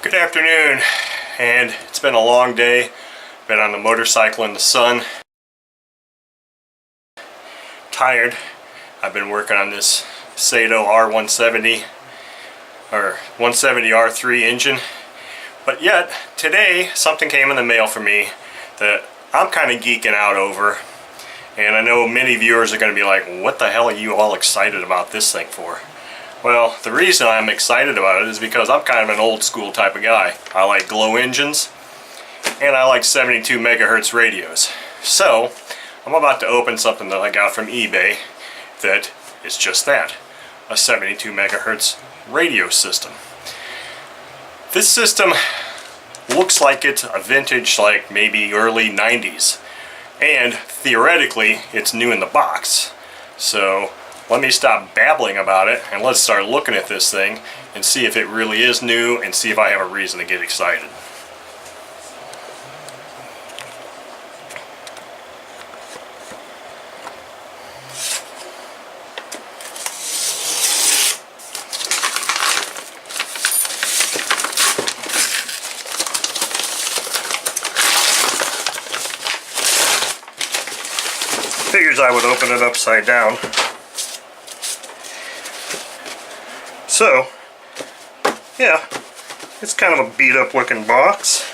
Good afternoon, and it's been a long day. Been on the motorcycle in the sun. Tired. I've been working on this Sato R170 or 170R3 engine. But yet, today something came in the mail for me that I'm kind of geeking out over. And I know many viewers are going to be like, what the hell are you all excited about this thing for? Well, the reason I'm excited about it is because I'm kind of an old school type of guy. I like glow engines, and I like 72 megahertz radios. So, I'm about to open something that I got from eBay that is just that, a 72 megahertz radio system. This system looks like it's a vintage, like maybe early 90s, and theoretically it's new in the box. So let me stop babbling about it and let's start looking at this thing and see if it really is new and see if I have a reason to get excited. Figures I would open it upside down. So, yeah, it's kind of a beat up looking box.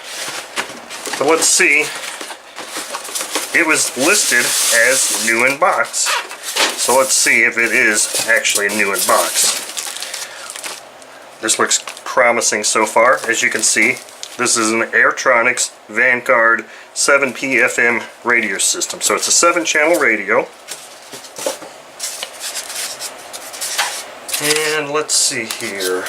But let's see. It was listed as new in box. So let's see if it is actually new in box. This looks promising so far. As you can see, this is an Airtronics Vanguard 7P FM radio system. So it's a 7-channel radio. And let's see here.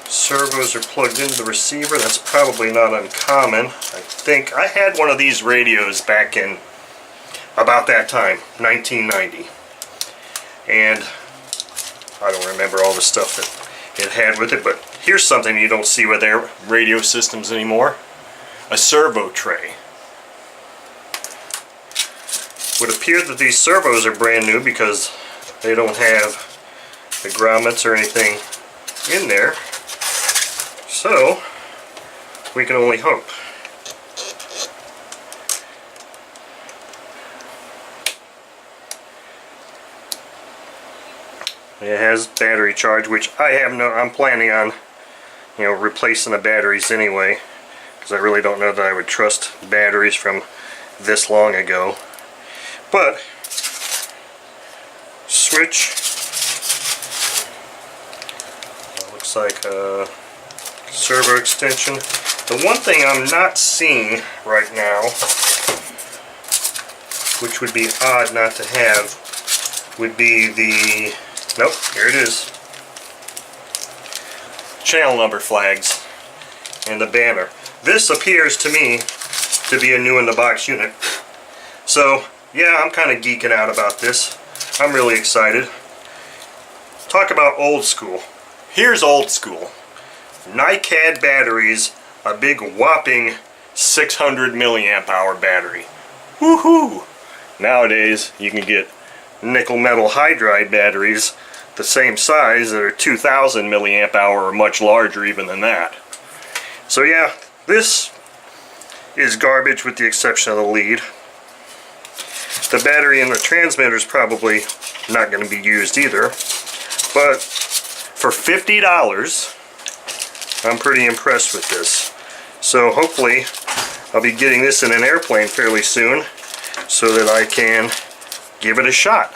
Servos are plugged into the receiver. That's probably not uncommon. I think I had one of these radios back in about that time, 1990. And I don't remember all the stuff that it had with it, but here's something you don't see with their radio systems anymore. A servo tray. It would appear that these servos are brand new because they don't have the grommets or anything in there. So, we can only hope. It has battery charge, which I'm planning on, replacing the batteries anyway, because I really don't know that I would trust batteries from this long ago. But switch, looks like a servo extension. The one thing I'm not seeing right now, which would be odd not to have, would be the, nope, here it is, channel number flags and the banner. This appears to me to be a new in the box unit. So yeah, I'm kind of geeking out about this. I'm really excited. Talk about old school. Here's old school. NiCad batteries, a big whopping 600 milliamp hour battery. Woohoo! Nowadays you can get nickel metal hydride batteries the same size that are 2000 milliamp hour or much larger even than that. So yeah, this is garbage with the exception of the lead. The battery in the transmitter is probably not going to be used either, but for $50 I'm pretty impressed with this. So hopefully I'll be getting this in an airplane fairly soon so that I can give it a shot.